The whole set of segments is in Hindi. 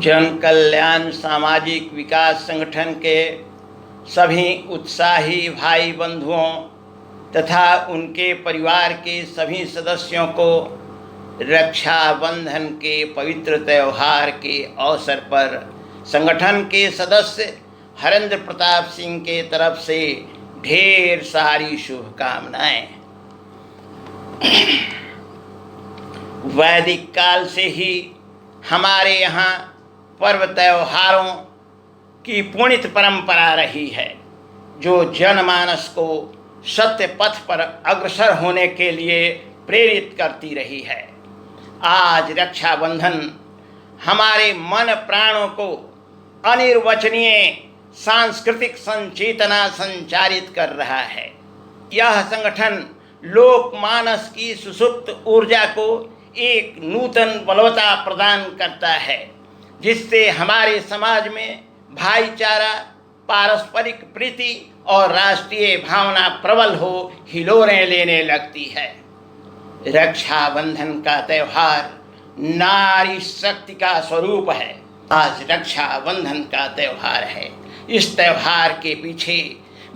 जन कल्याण सामाजिक विकास संगठन के सभी उत्साही भाई बंधुओं तथा उनके परिवार के सभी सदस्यों को रक्षाबंधन के पवित्र त्यौहार के अवसर पर संगठन के सदस्य हरेंद्र प्रताप सिंह के तरफ से ढेर सारी शुभकामनाएं। वैदिक काल से ही हमारे यहाँ पर्व त्योहारों की पुण्य परंपरा रही है, जो जनमानस को सत्य पथ पर अग्रसर होने के लिए प्रेरित करती रही है। आज रक्षाबंधन हमारे मन प्राणों को अनिर्वचनीय सांस्कृतिक संचेतना संचारित कर रहा है। यह संगठन लोकमानस की सुसुप्त ऊर्जा को एक नूतन बलवता प्रदान करता है, जिससे हमारे समाज में भाईचारा, पारस्परिक प्रीति और राष्ट्रीय भावना प्रबल हो हिलोरें लेने लगती है। रक्षाबंधन का त्यौहार नारी शक्ति का स्वरूप है। आज रक्षाबंधन का त्यौहार है। इस त्यौहार के पीछे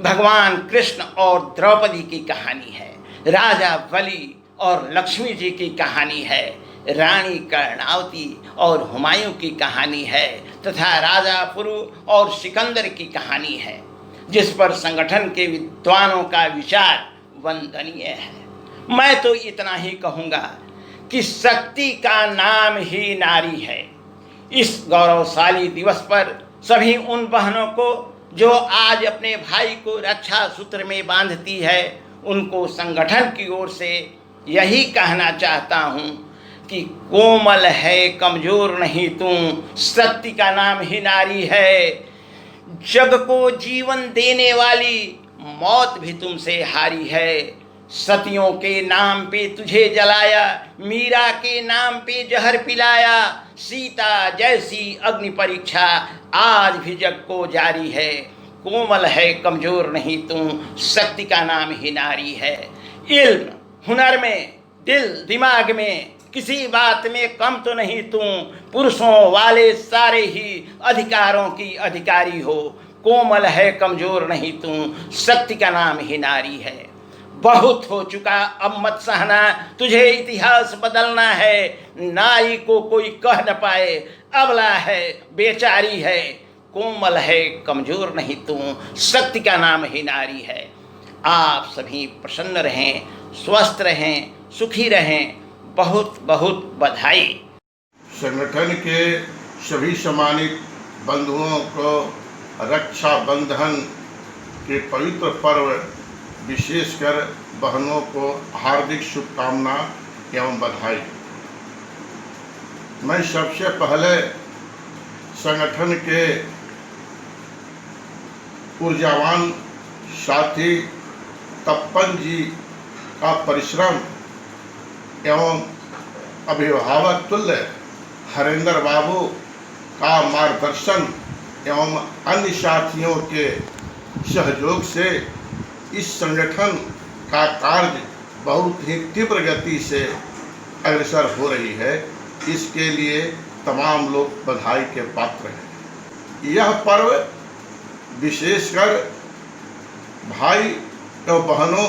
भगवान कृष्ण और द्रौपदी की कहानी है, राजा बलि और लक्ष्मी जी की कहानी है, रानी कर्णावती और हुमायूं की कहानी है तथा राजा पुरु और सिकंदर की कहानी है, जिस पर संगठन के विद्वानों का विचार वंदनीय है। मैं तो इतना ही कहूँगा कि शक्ति का नाम ही नारी है। इस गौरवशाली दिवस पर सभी उन बहनों को जो आज अपने भाई को रक्षा सूत्र में बांधती है, उनको संगठन की ओर से यही कहना चाहता हूँ कि कोमल है, कमजोर नहीं तू, शक्ति का नाम ही नारी है। जग को जीवन देने वाली मौत भी तुमसे हारी है। सतियों के नाम पे तुझे जलाया, मीरा के नाम पे जहर पिलाया, सीता जैसी अग्नि परीक्षा आज भी जग को जारी है। कोमल है, कमजोर नहीं तू, शक्ति का नाम ही नारी है। इल्म हुनर में, दिल दिमाग में, किसी बात में कम तो नहीं तू, पुरुषों वाले सारे ही अधिकारों की अधिकारी हो। कोमल है, कमजोर नहीं तू, शक्ति का नाम ही नारी है। बहुत हो चुका, अब मत सहना, तुझे इतिहास बदलना है। नारी को कोई कह न पाए, अबला है, बेचारी है। कोमल है, कमजोर नहीं तू, शक्ति का नाम ही नारी है। आप सभी प्रसन्न रहें, स्वस्थ रहें, सुखी रहें। बहुत बहुत बधाई। संगठन के सभी सम्मानित बंधुओं को रक्षाबंधन के पवित्र पर्व, विशेषकर बहनों को हार्दिक शुभकामना एवं बधाई। मैं सबसे पहले संगठन के ऊर्जावान साथी तप्पन जी का परिश्रम एवं अभिभावक तुल्य हरेंद्र बाबू का मार्गदर्शन एवं अन्य साथियों के सहयोग से इस संगठन का कार्य बहुत ही तीव्र गति से अग्रसर हो रही है। इसके लिए तमाम लोग बधाई के पात्र हैं। यह पर्व विशेषकर भाई एवं बहनों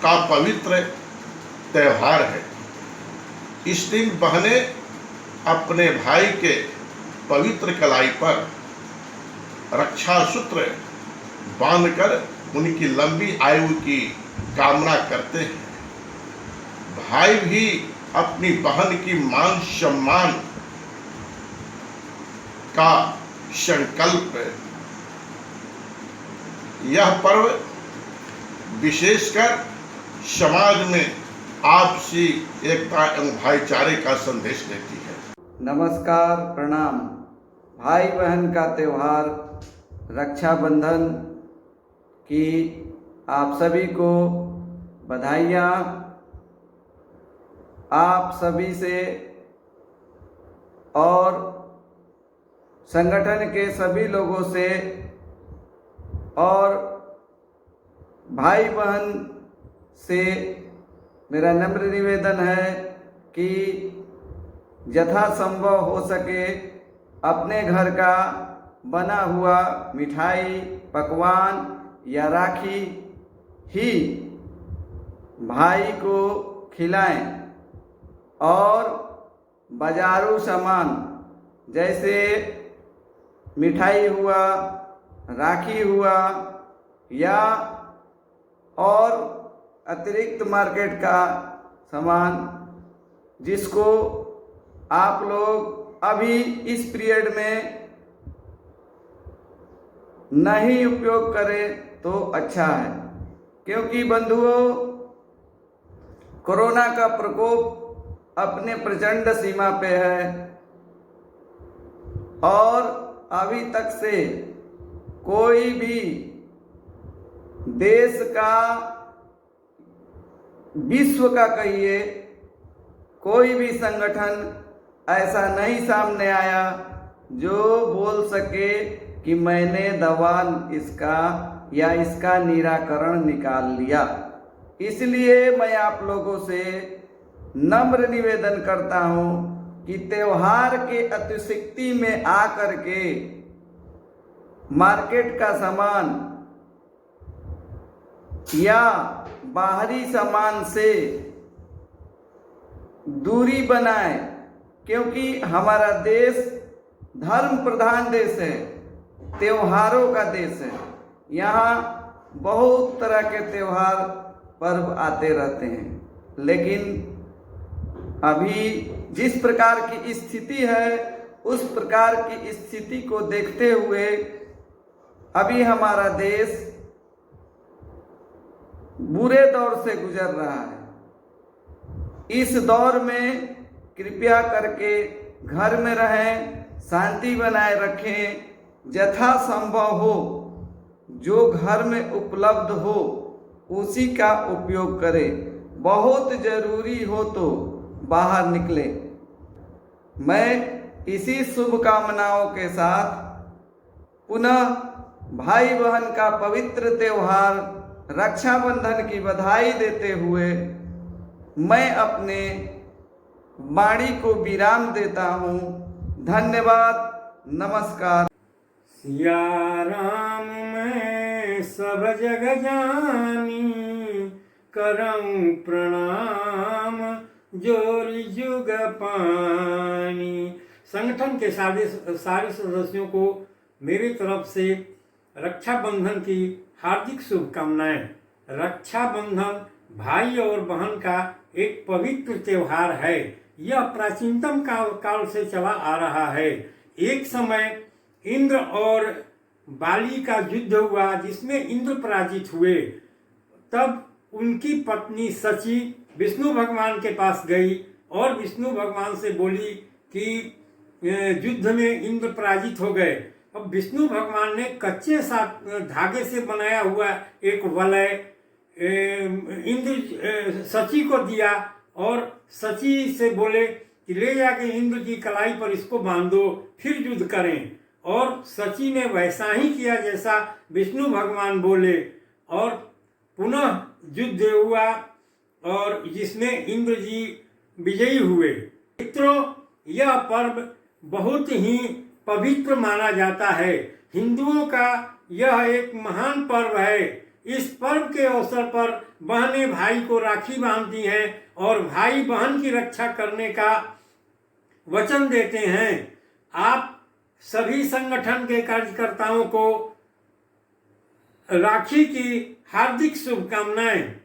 का पवित्र त्यौहार है। इस दिन बहनें अपने भाई के पवित्र कलाई पर रक्षा सूत्र बांधकर उनकी लंबी आयु की कामना करते हैं। भाई भी अपनी बहन की मान सम्मान का संकल्प। यह पर्व विशेषकर समाज में आपसी एकता एवं भाईचारे का संदेश देती है। नमस्कार, प्रणाम। भाई बहन का त्यौहार रक्षाबंधन की आप सभी को बधाइयाँ। आप सभी से और संगठन के सभी लोगों से और भाई बहन से मेरा नम्र निवेदन है कि यथासंभव हो सके अपने घर का बना हुआ मिठाई, पकवान या राखी ही भाई को खिलाएं और बाजारू सामान जैसे मिठाई हुआ, राखी हुआ या और अतिरिक्त मार्केट का सामान जिसको आप लोग अभी इस पीरियड में नहीं उपयोग करें तो अच्छा है, क्योंकि बंधुओं कोरोना का प्रकोप अपने प्रचंड सीमा पे है और अभी तक से कोई भी देश का, विश्व का कहिए, कोई भी संगठन ऐसा नहीं सामने आया जो बोल सके कि मैंने दवा इसका या इसका निराकरण निकाल लिया। इसलिए मैं आप लोगों से नम्र निवेदन करता हूँ कि त्योहार के अतिशक्ति में आकर के मार्केट का सामान या बाहरी सामान से दूरी बनाए, क्योंकि हमारा देश धर्म प्रधान देश है, त्योहारों का देश है। यहाँ बहुत तरह के त्योहार पर्व आते रहते हैं, लेकिन अभी जिस प्रकार की स्थिति है उस प्रकार की स्थिति को देखते हुए अभी हमारा देश बुरे दौर से गुजर रहा है। इस दौर में कृपया करके घर में रहें, शांति बनाए रखें, यथासंभव हो जो घर में उपलब्ध हो उसी का उपयोग करें, बहुत जरूरी हो तो बाहर निकले। मैं इसी शुभकामनाओं के साथ पुनः भाई बहन का पवित्र त्योहार रक्षाबंधन की बधाई देते हुए मैं अपने वाणी को विराम देता हूँ। धन्यवाद, नमस्कार। सिया राम मैं सब जग जानी, करऊं प्रणाम जोरी जुग पानी। संगठन के सारे सदस्यों को मेरी तरफ से रक्षाबंधन की हार्दिक शुभकामनाएं। रक्षाबंधन भाई और बहन का एक पवित्र त्योहार है। यह प्राचीनतम काल से चला आ रहा है। एक समय इंद्र और बाली का युद्ध हुआ जिसमें इंद्र पराजित हुए। तब उनकी पत्नी सची विष्णु भगवान के पास गई और विष्णु भगवान से बोली कि युद्ध में इंद्र पराजित हो गए। अब विष्णु भगवान ने कच्चे धागे से बनाया हुआ एक वलय इंद्र सची को दिया और सची से बोले कि ले जाके इंद्र की कलाई पर इसको बांध दो, फिर युद्ध करें। और सची ने वैसा ही किया जैसा विष्णु भगवान बोले और पुनः युद्ध हुआ और जिसमें इंद्र जी विजयी हुए। मित्रों, यह पर्व बहुत ही पवित्र माना जाता है। हिंदुओं का यह एक महान पर्व है। इस पर्व के अवसर पर बहनें भाई को राखी बांधती हैं और भाई बहन की रक्षा करने का वचन देते हैं। आप सभी संगठन के कार्यकर्ताओं को राखी की हार्दिक शुभकामनाएं।